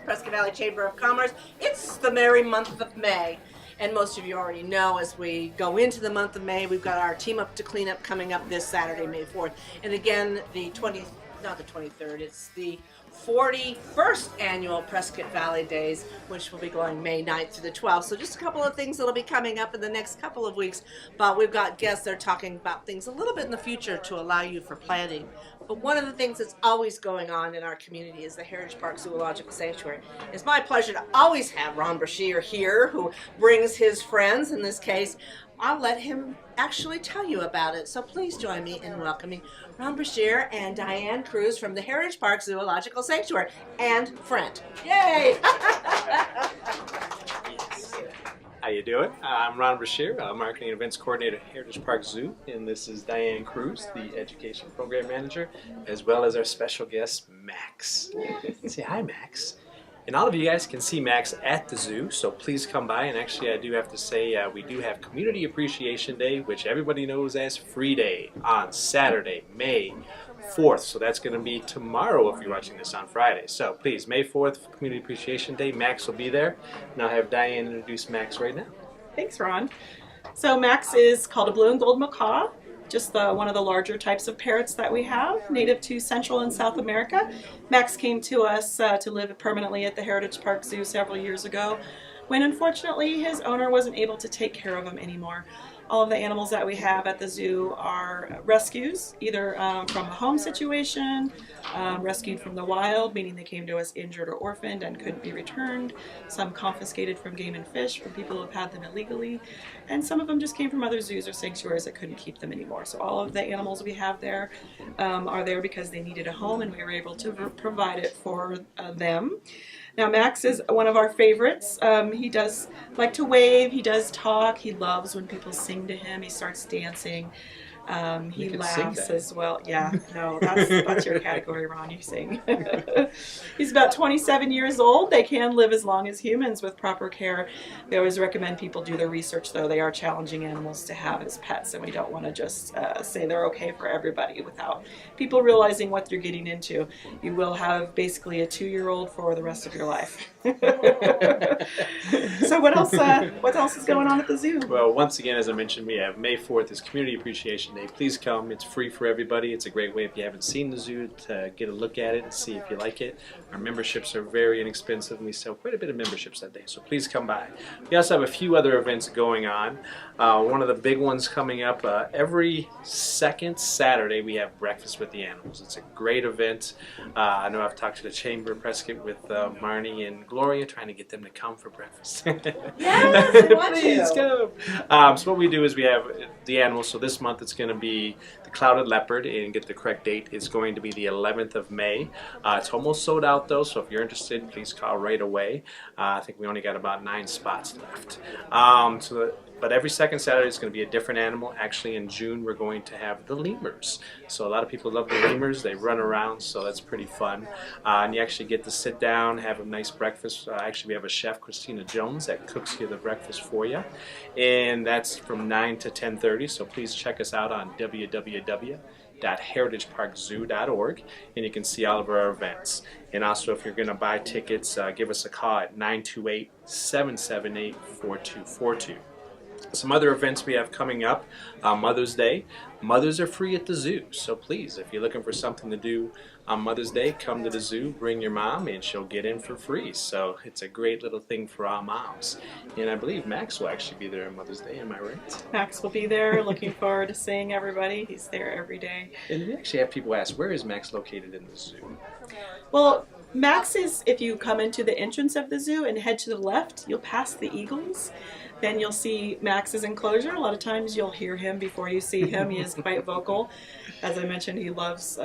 Prescott Valley Chamber of Commerce. It's the merry month of May. And most of you already know, as we go into the month of May, we've got our Team Up to Clean Up coming up this Saturday, May 4th. And again, not the 23rd, it's the 41st annual Prescott Valley Days, which will be going May 9th through the 12th. So just a couple of things that'll be coming up in the next couple of weeks. But we've got guests that are talking about things a little bit in the future to allow you for planning. But one of the things that's always going on in our community is the Heritage Park Zoological Sanctuary. It's my pleasure to always have Ron Brashear here, who brings his friends. In this case, I'll let him actually tell you about it. So please join me in welcoming Ron Brashear and Diane Cruz from the Heritage Park Zoological Sanctuary and friend. Yay! How you doing? I'm Ron Brashear, Marketing and Events Coordinator at Heritage Park Zoo, and this is Diane Cruz, the Education Program Manager, as well as our special guest, Max. Say hi, Max. And all of you guys can see Max at the zoo, so please come by. And actually, I do have to say, we do have Community Appreciation Day, which everybody knows as Free Day, on Saturday, May 4th. So that's going to be tomorrow if you're watching this on Friday. So please, May 4th, Community Appreciation Day. Max will be there. And I'll have Diane introduce Max right now. Thanks, Ron. So Max is called a blue and gold macaw, just one of the larger types of parrots that we have, native to Central and South America. Max came to us to live permanently at the Heritage Park Zoo several years ago, when unfortunately his owner wasn't able to take care of him anymore. All of the animals that we have at the zoo are rescues, either from a home situation, rescued from the wild, meaning they came to us injured or orphaned and couldn't be returned. Some confiscated from Game and Fish from people who have had them illegally. And some of them just came from other zoos or sanctuaries that couldn't keep them anymore. So all of the animals we have there are there because they needed a home, and we were able to provide it for them. Now Max is one of our favorites. He does like to wave, he does talk, he loves when people sing to him, he starts dancing. He laughs as well. Yeah, no, that's your category, Ron, you sing. He's about 27 years old. They can live as long as humans with proper care. We always recommend people do their research, though. They are challenging animals to have as pets, and we don't want to just say they're okay for everybody without people realizing what you're getting into. You will have basically a 2-year-old for the rest of your life. So what else is going on at the zoo? Well, once again, as I mentioned, we have May 4th is Community Appreciation Day. Please come. It's free for everybody. It's a great way, if you haven't seen the zoo, to get a look at it and see if you like it. Our memberships are very inexpensive, and we sell quite a bit of memberships that day, so please come by. We also have a few other events going on. One of the big ones coming up, every second Saturday we have Breakfast with the Animals. It's a great event. I know I've talked to the Chamber of Prescott with Marnie and Gloria, trying to get them to come for breakfast. Yes, I want Please you. come. So what we do is we have the animals. So this month it's going to be the Clouded Leopard, and get the correct date. It's going to be the 11th of May. It's almost sold out though, so if you're interested, please call right away. I think we only got about 9 spots left. But every second Saturday is going to be a different animal. Actually, in June, we're going to have the lemurs. So a lot of people love the lemurs. They run around, so that's pretty fun. And you actually get to sit down, have a nice breakfast. Actually, we have a chef, Christina Jones, that cooks you the breakfast for you. And that's from 9 to 10:30, so please check us out on www.heritageparkzoo.org, and you can see all of our events. And also, if you're going to buy tickets, give us a call at 928-778-4242. Some other events we have coming up. Mother's Day. Mothers are free at the zoo, so please, if you're looking for something to do on Mother's Day, come to the zoo, bring your mom, and she'll get in for free. So it's a great little thing for our moms. And I believe Max will actually be there on Mother's Day, am I right? Max will be there. Looking forward to seeing everybody. He's there every day. And we actually have people ask, where is Max located in the zoo? Well, Max is, if you come into the entrance of the zoo and head to the left, you'll pass the eagles. Then you'll see Max's enclosure. A lot of times you'll hear him before you see him. He is quite vocal. As I mentioned, he loves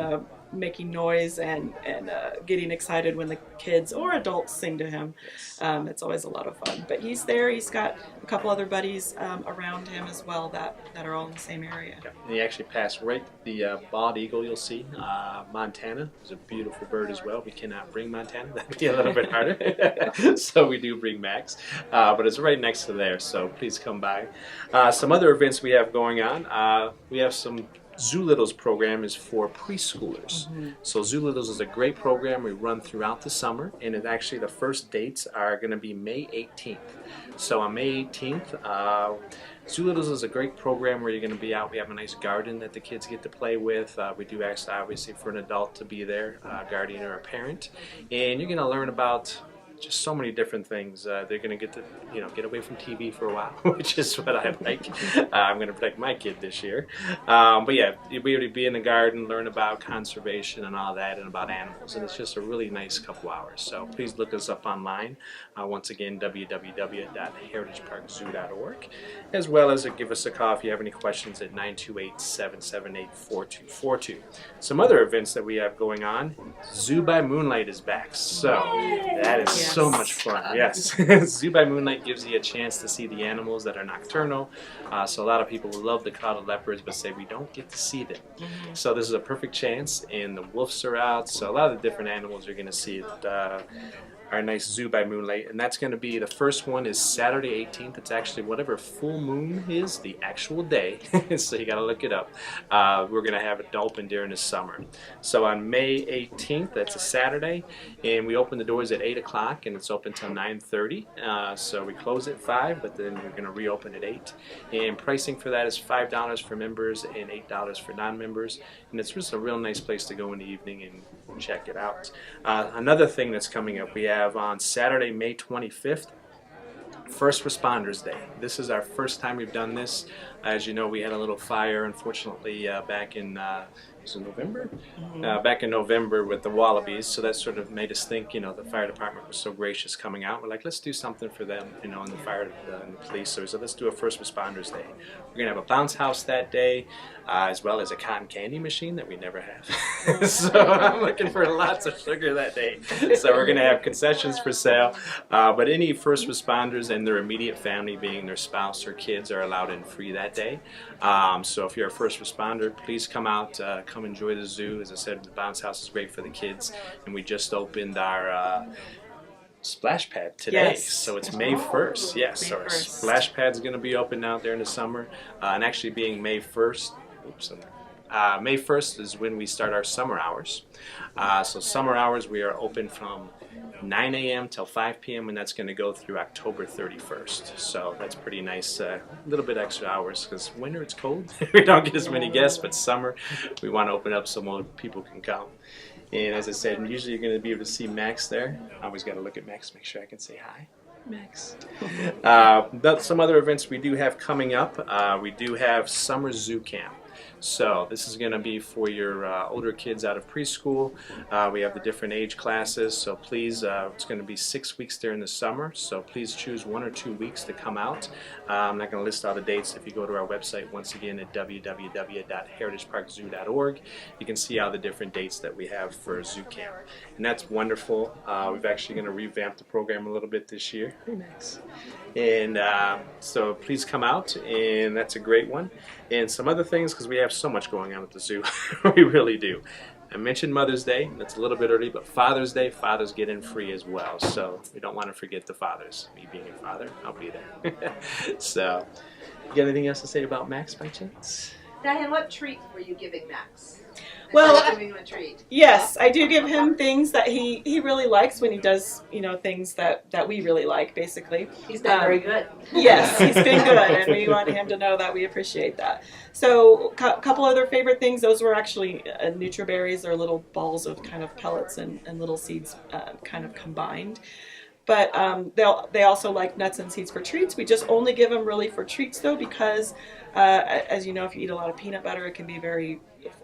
making noise and getting excited when the kids or adults sing to him. It's always a lot of fun. But he's there. He's got a couple other buddies around him as well that are all in the same area. And he actually passed right the bald eagle you'll see. Montana is a beautiful bird as well. We cannot bring Montana. That'd be a little bit harder. So we do bring Max. But it's right next to there, so please come by. Some other events we have going on. We have some Zoo Littles program is for preschoolers. So Zoo Littles is a great program we run throughout the summer, and actually the first dates are going to be May 18th. So on May 18th, Zoo Littles is a great program where you're going to be out. We have a nice garden that the kids get to play with. We do ask, obviously, for an adult to be there, a guardian or a parent, and you're going to learn about just so many different things. They're going to get to, get away from TV for a while, which is what I like. I'm going to protect my kid this year. But yeah, you'll be able to be in the garden, learn about conservation and all that, and about animals. And it's just a really nice couple hours. So please look us up online. Once again, www.heritageparkzoo.org, as well as give us a call if you have any questions at 928-778-4242. Some other events that we have going on. Zoo by Moonlight is back. So that is so much fun. Yes. Zoo by Moonlight gives you a chance to see the animals that are nocturnal. So a lot of people love the clouded leopards but say we don't get to see them. So this is a perfect chance, and the wolves are out. So a lot of the different animals you're going to see at our nice Zoo by Moonlight, and that's going to be, the first one is Saturday 18th. It's actually whatever full moon is, the actual day, so you got to look it up. We're going to have it open during the summer. So on May 18th, that's a Saturday, and we open the doors at 8 o'clock, and it's open till 9:30. So we close at 5, but then we're going to reopen at 8. And pricing for that is $5 for members and $8 for non-members, and it's just a real nice place to go in the evening and check it out. Another thing that's coming up, we have on Saturday, May 25th, First Responders Day. This is our first time we've done this. As you know, we had a little fire, unfortunately, back in was it November? Back in November with the wallabies, so that sort of made us think, the fire department was so gracious coming out. We're like, let's do something for them, and the fire and the police. So we said, let's do a First Responders Day. We're going to have a bounce house that day, as well as a cotton candy machine that we never have. So I'm looking for lots of sugar that day. So we're going to have concessions for sale, but any first responders and their immediate family, being their spouse or kids, are allowed in free that day. So if you're a first responder, please come out, come enjoy the zoo. As I said, the bounce house is great for the kids, and we just opened our splash pad today. Yes. So it's May 1st. Yes, so our splash pad's going to be open out there in the summer, and actually being May 1st. May 1st is when we start our summer hours. So summer hours, we are open from 9 a.m. till 5 p.m. and that's going to go through October 31st. So that's pretty nice, a little bit extra hours, because winter it's cold. We don't get as many guests, but summer we want to open up so more people can come. And as I said, usually you're going to be able to see Max there. I always got to look at Max, make sure I can say hi. Max. Some other events we do have coming up. We do have Summer Zoo Camp. So this is going to be for your older kids out of preschool. We have the different age classes, so please, it's going to be 6 weeks during the summer, so please choose 1 or 2 weeks to come out. I'm not going to list all the dates. If you go to our website, once again, at www.heritageparkzoo.org, you can see all the different dates that we have for Zoo Camp. And that's wonderful. We're actually going to revamp the program a little bit this year. Hey, Max. And so please come out, and that's a great one. And some other things, because we have so much going on at the zoo. We really do. I mentioned Mother's Day. That's a little bit early, but Father's Day, fathers get in free as well. So we don't want to forget the fathers. Me being a father, I'll be there. So, you got anything else to say about Max by chance? Diane, what treat were you giving Max? Well, giving him a treat. Yes, I do give him things that he really likes when he does, things that we really like, basically. He's been very good. Yes, he's been good, and we want him to know that we appreciate that. So a couple other favorite things, those were actually NutriBerries, or little balls of kind of pellets and little seeds kind of combined. But they also like nuts and seeds for treats. We just only give them really for treats, though, because as you know, if you eat a lot of peanut butter, it can be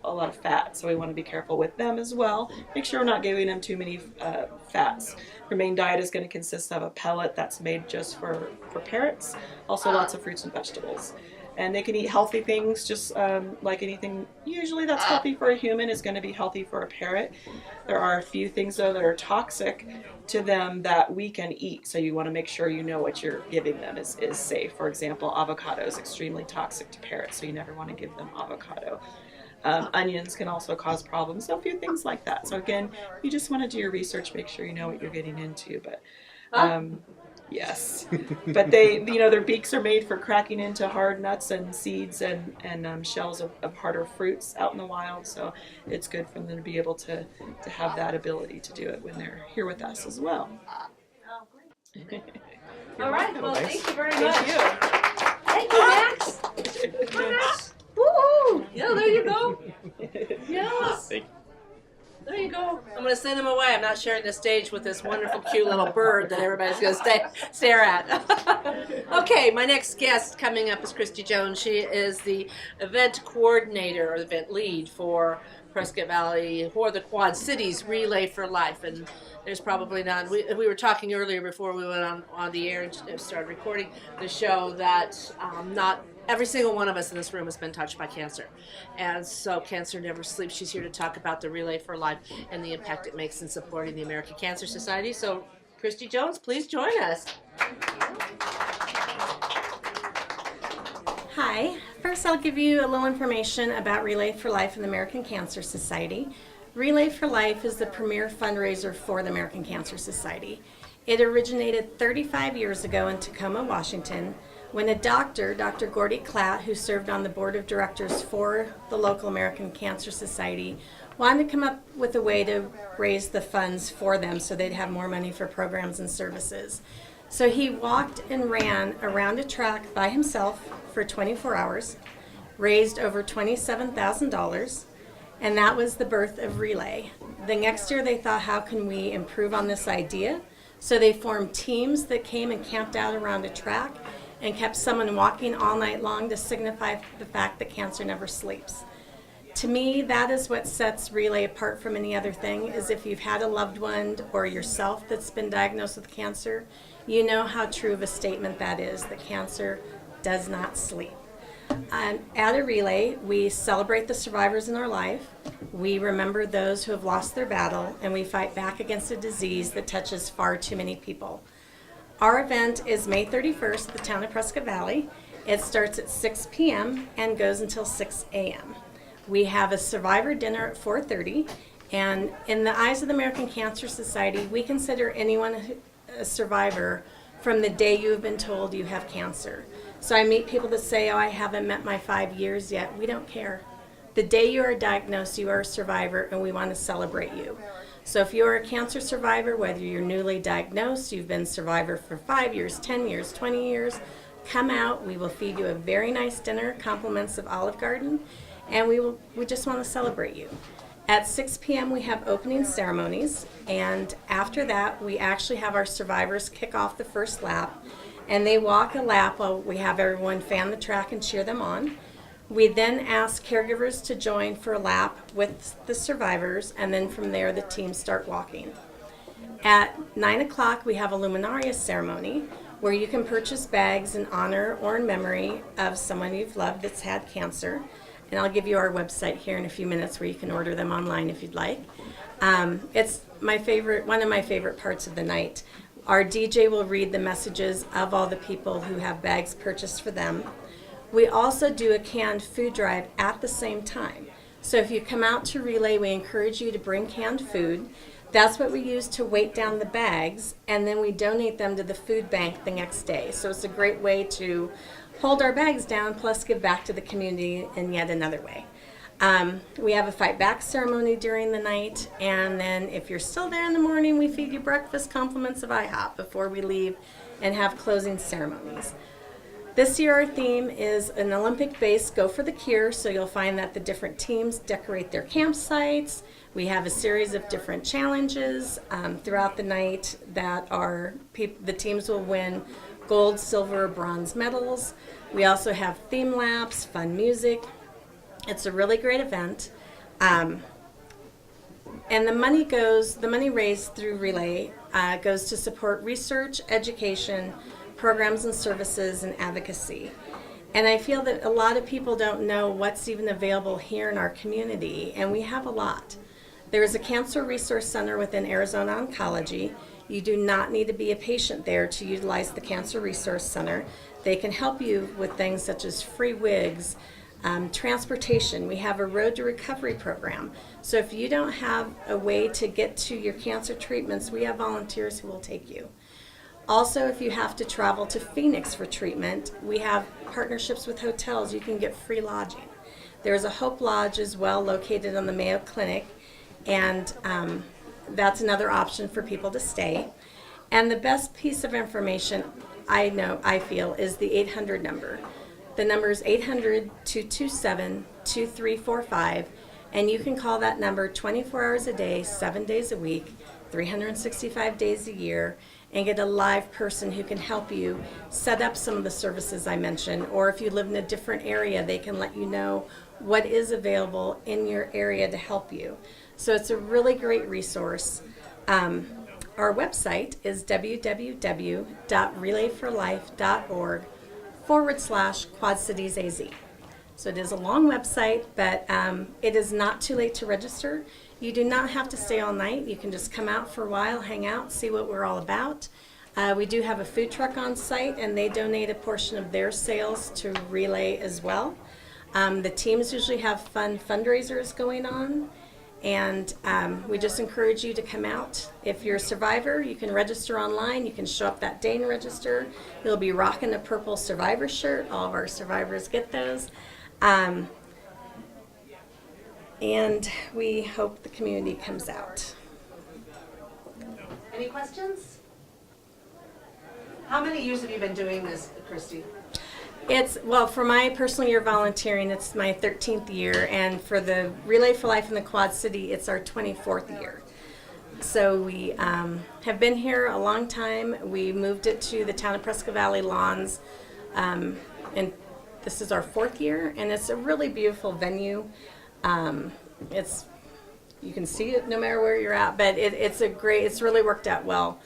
a lot of fat. So we want to be careful with them as well. Make sure we're not giving them too many fats. Their main diet is going to consist of a pellet that's made just for parrots. Also lots of fruits and vegetables. And they can eat healthy things, just like anything usually that's healthy for a human is going to be healthy for a parrot. There are a few things, though, that are toxic to them that we can eat. So you want to make sure you know what you're giving them is safe. For example, avocado is extremely toxic to parrots, so you never want to give them avocado. Onions can also cause problems, so a few things like that. So again, you just want to do your research, make sure you know what you're getting into. But Yes, but they, their beaks are made for cracking into hard nuts and seeds and shells of harder fruits out in the wild. So it's good for them to be able to have that ability to do it when they're here with us as well. All right. Well, Nice. thank you very Thank much. you. Thank you, Max. Max. Woo! Yeah, there you go. Yes. Thank you. There you go. I'm going to send him away. I'm not sharing the stage with this wonderful, cute little bird that everybody's going to stare at. Okay, my next guest coming up is Christy Jones. She is the event coordinator or event lead for Prescott Valley or the Quad Cities Relay for Life. And there's probably none. We were talking earlier before we went on the air and started recording the show that not every single one of us in this room has been touched by cancer. And so Cancer Never Sleeps. She's here to talk about the Relay for Life and the impact it makes in supporting the American Cancer Society. So Christy Jones, please join us. Hi. First, I'll give you a little information about Relay for Life and the American Cancer Society. Relay for Life is the premier fundraiser for the American Cancer Society. It originated 35 years ago in Tacoma, Washington, when a doctor, Dr. Gordy Klatt, who served on the board of directors for the local American Cancer Society, wanted to come up with a way to raise the funds for them so they'd have more money for programs and services. So he walked and ran around a track by himself for 24 hours, raised over $27,000, and that was the birth of Relay. The next year they thought, how can we improve on this idea? So they formed teams that came and camped out around a track and kept someone walking all night long to signify the fact that cancer never sleeps. To me, that is what sets Relay apart from any other thing, is if you've had a loved one or yourself that's been diagnosed with cancer, you know how true of a statement that is, that cancer does not sleep. At a Relay, we celebrate the survivors in our life, we remember those who have lost their battle, and we fight back against a disease that touches far too many people. Our event is May 31st, the town of Prescott Valley. It starts at 6 p.m. and goes until 6 a.m. We have a survivor dinner at 4:30, and in the eyes of the American Cancer Society, we consider anyone a survivor from the day you have been told you have cancer. So I meet people that say, oh, I haven't met my 5 years yet. We don't care. The day you are diagnosed, you are a survivor, and we want to celebrate you. So if you're a cancer survivor, whether you're newly diagnosed, you've been a survivor for 5 years, 10 years, 20 years, come out. We will feed you a very nice dinner, compliments of Olive Garden, and we just want to celebrate you. At 6 p.m. we have opening ceremonies, and after that we actually have our survivors kick off the first lap, and they walk a lap while we have everyone fan the track and cheer them on. We then ask caregivers to join for a lap with the survivors, and then from there the teams start walking. At 9 o'clock we have a luminarias ceremony where you can purchase bags in honor or in memory of someone you've loved that's had cancer. And I'll give you our website here in a few minutes where you can order them online if you'd like. It's one of my favorite parts of the night. Our DJ will read the messages of all the people who have bags purchased for them. We also do a canned food drive at the same time. So if you come out to Relay, we encourage you to bring canned food. That's what we use to weight down the bags, and then we donate them to the food bank the next day. So it's a great way to hold our bags down, plus give back to the community in yet another way. We have a fight back ceremony during the night, and then if you're still there in the morning, we feed you breakfast, compliments of IHOP before we leave, and have closing ceremonies. This year our theme is an Olympic-based Go for the Cure, so you'll find that the different teams decorate their campsites. We have a series of different challenges throughout the night that the teams will win gold, silver, bronze medals. We also have theme laps, fun music. It's a really great event. And the money raised through Relay goes to support research, education, programs and services, and advocacy. And I feel that a lot of people don't know what's even available here in our community, and we have a lot. There is a Cancer Resource Center within Arizona Oncology. You do not need to be a patient there to utilize the Cancer Resource Center. They can help you with things such as free wigs, transportation. We have a Road to Recovery program. So if you don't have a way to get to your cancer treatments, we have volunteers who will take you. Also, if you have to travel to Phoenix for treatment, we have partnerships with hotels. You can get free lodging. There's a Hope Lodge as well located on the Mayo Clinic, and that's another option for people to stay. And the best piece of information I feel is the 800 number. The number is 800-227-2345, and you can call that number 24 hours a day, 7 days a week, 365 days a year, and get a live person who can help you set up some of the services I mentioned. Or if you live in a different area, they can let you know what is available in your area to help you. So it's a really great resource. Our website is www.relayforlife.org/Quad Cities AZ. So it is a long website, but it is not too late to register. You do not have to stay all night. You can just come out for a while, hang out, see what we're all about. We do have a food truck on site, and they donate a portion of their sales to Relay as well. The teams usually have fun fundraisers going on, and we just encourage you to come out. If you're a survivor, you can register online. You can show up that day and register. You'll be rocking a purple survivor shirt. All of our survivors get those. And we hope the community comes out. Any questions? How many years have you been doing this, Christy? Well, for my personal year volunteering, it's my 13th year, and for the Relay for Life in the Quad City, it's our 24th year. So we have been here a long time. We moved it to the town of Prescott Valley Lawns, and this is our 4th year, and it's a really beautiful venue. You can see it no matter where you're at, but it's really worked out well.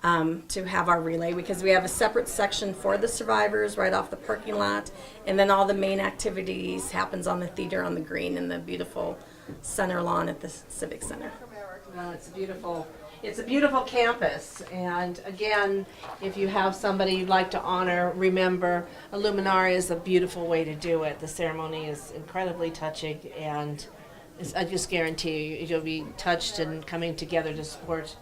To have our relay, because we have a separate section for the survivors right off the parking lot, and then all the main activities happens on the theater on the green and the beautiful center lawn at the Civic Center. Well, it's a beautiful campus, and again, if you have somebody you'd like to honor, remember, a luminari is a beautiful way to do it. The ceremony is incredibly touching, and I just guarantee you'll be touched and coming together to support.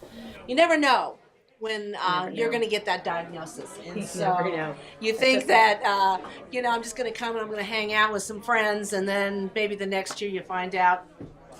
You never know when you're going to get that diagnosis. And so you think that, I'm just going to come and I'm going to hang out with some friends, and then maybe the next year you find out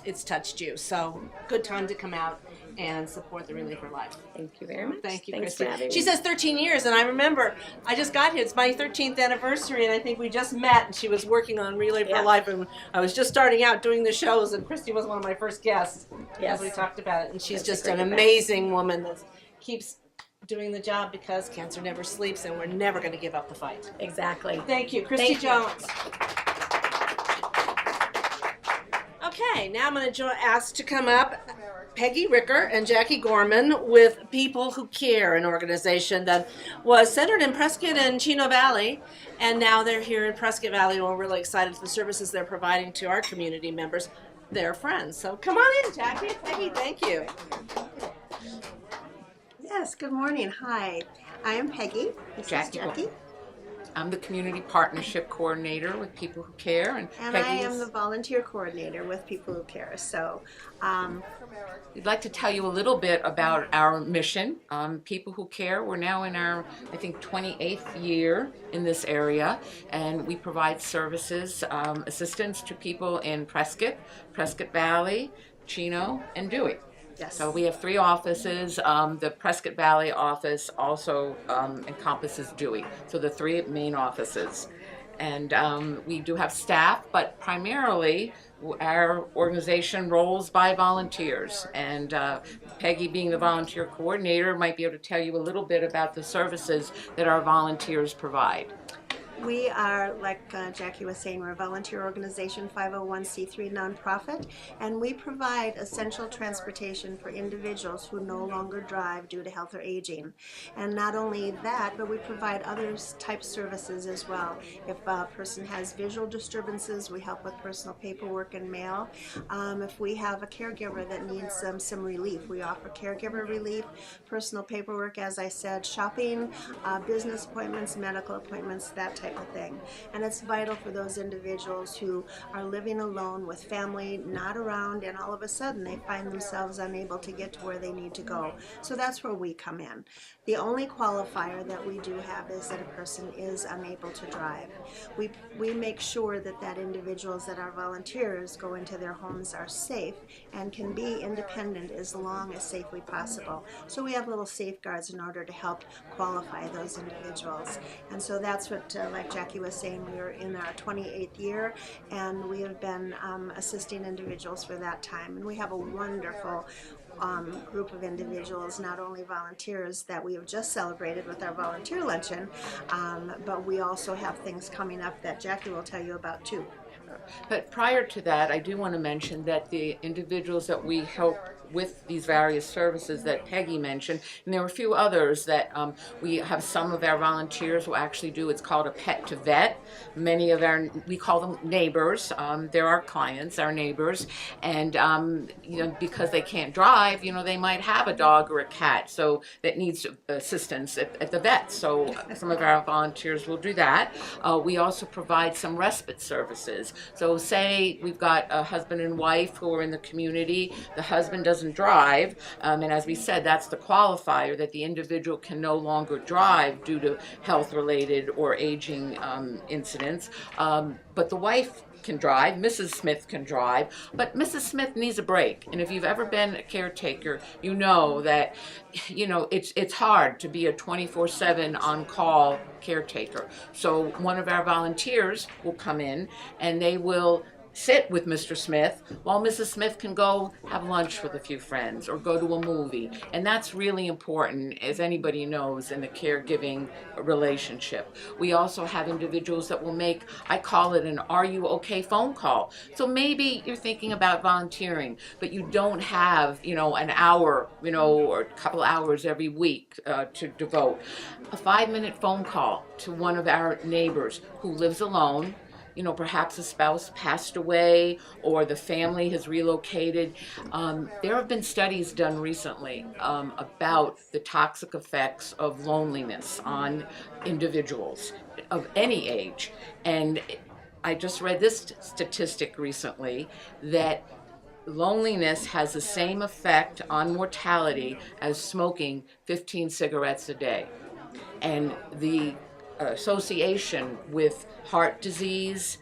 it's touched you. So good time to come out and support the Relay for Life. Thank you very much. Thank you, Thanks Christy. for having me. She says 13 years, and I remember I just got here. It's my 13th anniversary, and I think we just met, and she was working on Relay for Life, and I was just starting out doing the shows, and Christy was one of my first guests as we talked about it. And she's just an amazing woman that keeps doing the job, because cancer never sleeps, and we're never going to give up the fight. Exactly. Thank you, Christy Jones. Okay, now I'm going to ask to come up Peggy Ricker and Jackie Gorman with People Who Care, an organization that was centered in Prescott and Chino Valley, and now they're here in Prescott Valley, and we're really excited for the services they're providing to our community members, their friends. So come on in, Jackie. Peggy, thank you. Yes, good morning. Hi, I am Peggy. This is Jackie. I'm the Community Partnership Coordinator with People Who Care. And I am the Volunteer Coordinator with People Who Care. So we'd like to tell you a little bit about our mission. People Who Care, we're now in our, I think, 28th year in this area, and we provide services, assistance to people in Prescott, Prescott Valley, Chino, and Dewey. Yes. So we have 3 offices. The Prescott Valley office also encompasses Dewey. So the 3 main offices. And we do have staff, but primarily our organization rolls by volunteers. And Peggy, being the volunteer coordinator, might be able to tell you a little bit about the services that our volunteers provide. We are, like Jackie was saying, we're a volunteer organization, 501c3 nonprofit, and we provide essential transportation for individuals who no longer drive due to health or aging. And not only that, but we provide other type services as well. If a person has visual disturbances, we help with personal paperwork and mail. If we have a caregiver that needs some relief, we offer caregiver relief, personal paperwork, as I said, shopping, business appointments, medical appointments, that type type of thing. And it's vital for those individuals who are living alone with family not around, and all of a sudden they find themselves unable to get to where they need to go. So that's where we come in. The only qualifier that we do have is that a person is unable to drive. We make sure that individuals that are volunteers go into their homes are safe and can be independent as long as safely possible. So we have little safeguards in order to help qualify those individuals. And so that's what, like Jackie was saying, we are in our 28th year, and we have been assisting individuals for that time. And we have a wonderful group of individuals, not only volunteers that we have just celebrated with our volunteer luncheon, but we also have things coming up that Jackie will tell you about too. But prior to that, I do want to mention that the individuals that we help with these various services that Peggy mentioned, and there are a few others that we have some of our volunteers who actually do. It's called a pet to vet. Many of we call them neighbors. They're our clients, our neighbors, and because they can't drive, they might have a dog or a cat, so that needs assistance at the vet. So some of our volunteers will do that. We also provide some respite services. So say we've got a husband and wife who are in the community. The husband doesn't drive, and as we said, that's the qualifier, that the individual can no longer drive due to health-related or aging incidents, but the wife can drive. Mrs. Smith can drive, but Mrs. Smith needs a break. And if you've ever been a caretaker, you know that it's hard to be a 24/7 on-call caretaker. So one of our volunteers will come in and they will sit with Mr. Smith while Mrs. Smith can go have lunch with a few friends or go to a movie. And that's really important, as anybody knows, in the caregiving relationship. We also have individuals that will make, I call it an "Are you okay?" phone call. So maybe you're thinking about volunteering, but you don't have, an hour, or a couple hours every week to devote. A 5-minute phone call to one of our neighbors who lives alone, perhaps a spouse passed away or the family has relocated. There have been studies done recently about the toxic effects of loneliness on individuals of any age. And I just read this statistic recently that loneliness has the same effect on mortality as smoking 15 cigarettes a day. And the association with heart disease,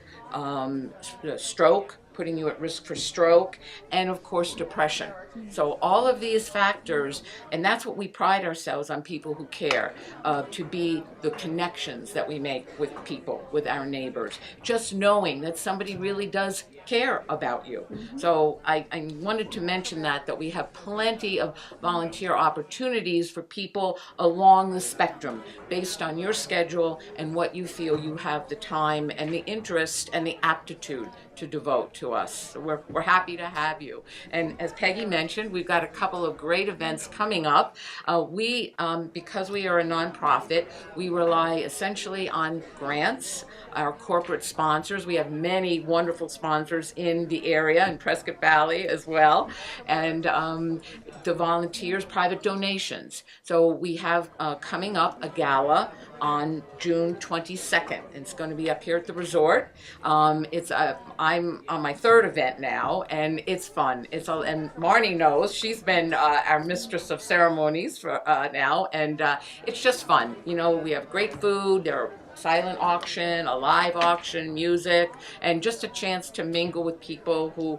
stroke, putting you at risk for stroke, and of course depression. So all of these factors, and that's what we pride ourselves on, people who care, to be the connections that we make with people, with our neighbors, just knowing that somebody really does care about you. So I wanted to mention that we have plenty of volunteer opportunities for people along the spectrum based on your schedule and what you feel you have the time and the interest and the aptitude to devote to us. So we're happy to have you. And as Peggy mentioned, we've got a couple of great events coming up. Because we are a nonprofit, we rely essentially on grants, our corporate sponsors. We have many wonderful sponsors in the area, in Prescott Valley as well, and the volunteers, private donations. So we have coming up a gala on June 22nd. It's going to be up here at the resort. I'm on my 3rd event now, and it's fun. And Marnie knows, she's been our mistress of ceremonies for now, and it's just fun. We have great food. There are silent auction, a live auction, music, and just a chance to mingle with people who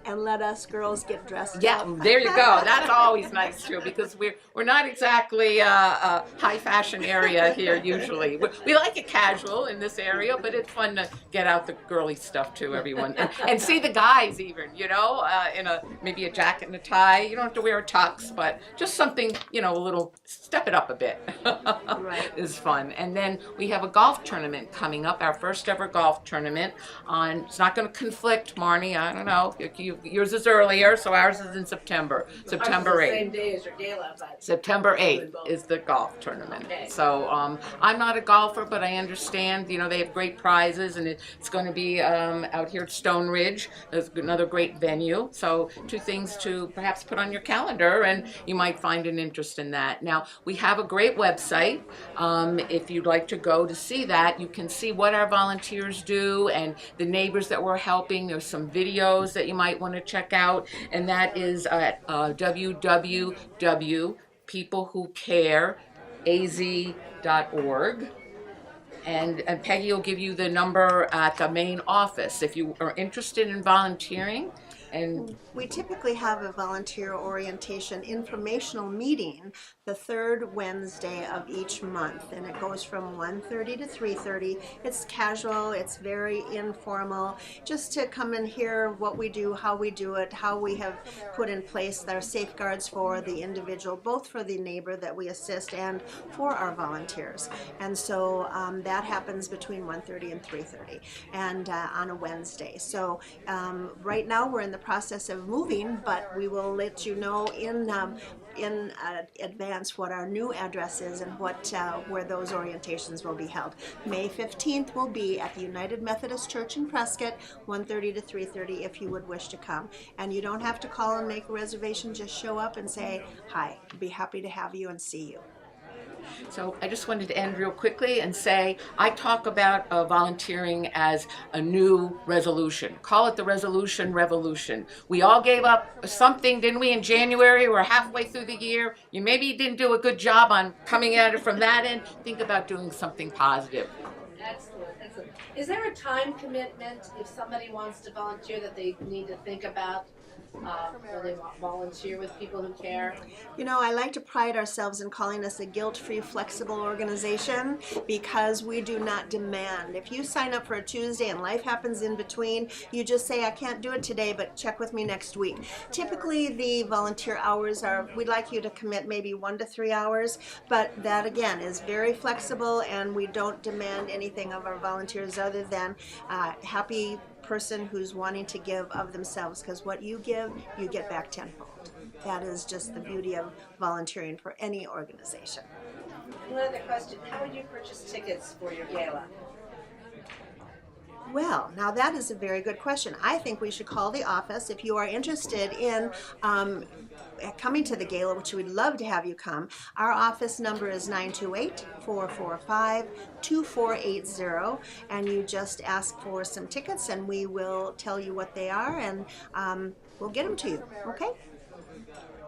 and let us girls get dressed yeah, up. there you go. That's always nice too, because we're not exactly a high fashion area here usually. We like it casual in this area, but it's fun to get out the girly stuff too, everyone, and see the guys even, in maybe a jacket and a tie. You don't have to wear a tux, but just something, a little, step it up a bit. Right. Is fun. And then we have a golf tournament coming up, our first ever golf tournament. It's not going to conflict, Marnie. I don't know. You yours is earlier, so ours is in September. September 8th. Same day as your gala, but September 8th Doing both. is the golf tournament. Okay. So I'm not a golfer, but I understand, you know, they have great prizes, and it's going to be out here at Stone Ridge. There's another great venue. So 2 things to perhaps put on your calendar, and you might find an interest in that. Now, we have a great website. If you'd like to go to see that, you can see what our volunteers do and the neighbors that we're helping. There's some videos that you might want to check out, and that is at www.peoplewhocareaz.org. And Peggy will give you the number at the main office if you are interested in volunteering. And We typically have a volunteer orientation informational meeting the 3rd Wednesday of each month, and it goes from 1:30 to 3:30. It's casual, it's very informal, just to come and hear what we do, how we do it, how we have put in place our safeguards for the individual, both for the neighbor that we assist and for our volunteers. And so that happens between 1:30 and 3:30, and on a Wednesday. So right now we're in the process of moving, but we will let you know in advance what our new address is and what where those orientations will be held. May 15th will be at the United Methodist Church in Prescott, 1:30 to 3:30 if you would wish to come. And you don't have to call and make a reservation, just show up and say hi. I'd be happy to have you and see you. so I just wanted to end real quickly and say I talk about volunteering as a new resolution. Call it the resolution revolution. We all gave up something, didn't we, in January? We're halfway through the year. You maybe didn't do a good job on coming at it from that end. Think about doing something positive. excellent, excellent. Is there a time commitment if somebody wants to volunteer that they need to think about when they volunteer with People Who Care? You know, I like to pride ourselves in calling us a guilt-free, flexible organization because we do not demand. If you sign up for a Tuesday and life happens in between, you just say, I can't do it today, but check with me next week. Typically, the volunteer hours are, we'd like you to commit maybe 1 to 3 hours, but that, again, is very flexible, and we don't demand anything of our volunteers other than happy person who's wanting to give of themselves, because what you give, you get back tenfold. That is just the beauty of volunteering for any organization. One other question, how would you purchase tickets for your gala? Well, now that is a very good question. I think we should call the office if you are interested in coming to the gala, which we'd love to have you come. Our office number is 928-445-2480, and you just ask for some tickets and we will tell you what they are, and we'll get them to you, okay?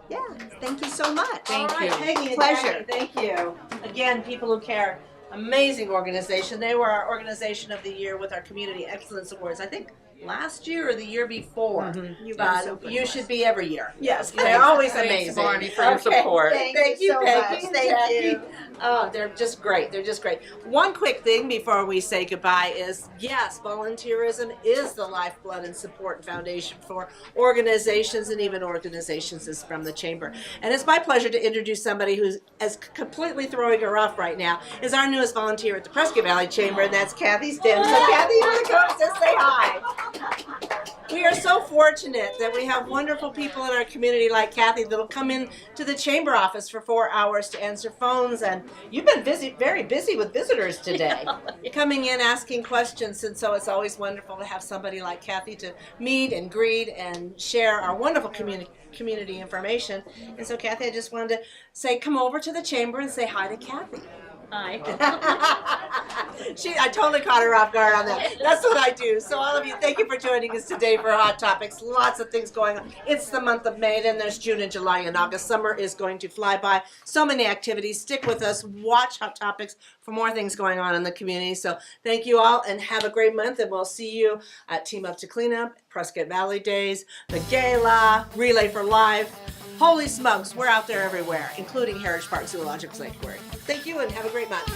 Yeah, thank you so much. Thank All right, you. Peggy and Pleasure. Jackie, thank you. Again, People Who Care, amazing organization. They were our Organization of the Year with our Community Excellence Awards, I think last year or the year before. You've been so But good you to us. should be every year. Yes, They're always Thanks, amazing. Barney, for your support. Thank you so Peggy. much. Thank Jackie. you. Oh, they're just great. They're just great. One quick thing before we say goodbye is, yes, volunteerism is the lifeblood and support foundation for organizations, and even organizations is from the Chamber. And it's my pleasure to introduce somebody who's as completely throwing her off right now is our newest volunteer at the Prescott Valley Chamber, and that's Kathy Stim. So Kathy, you're going to come and say hi. We are so fortunate that we have wonderful people in our community like Kathy that'll come in to the chamber office for 4 hours to answer phones, and you've been busy, very busy with visitors today. Coming in, asking questions, and so it's always wonderful to have somebody like Kathy to meet and greet and share our wonderful community information. And so Kathy, I just wanted to say, come over to the chamber and say hi to Kathy. Hi. I totally caught her off guard on that. That's what I do. So all of you, thank you for joining us today for Hot Topics. Lots of things going on. It's the month of May, then there's June and July and August. Summer is going to fly by. So many activities. Stick with us. Watch Hot Topics for more things going on in the community. So thank you all and have a great month, and we'll see you at Team Up to Clean Up, Prescott Valley Days, the Gala, Relay for Life. Holy smokes, we're out there everywhere, including Heritage Park Zoological Sanctuary. Thank you and have a great month.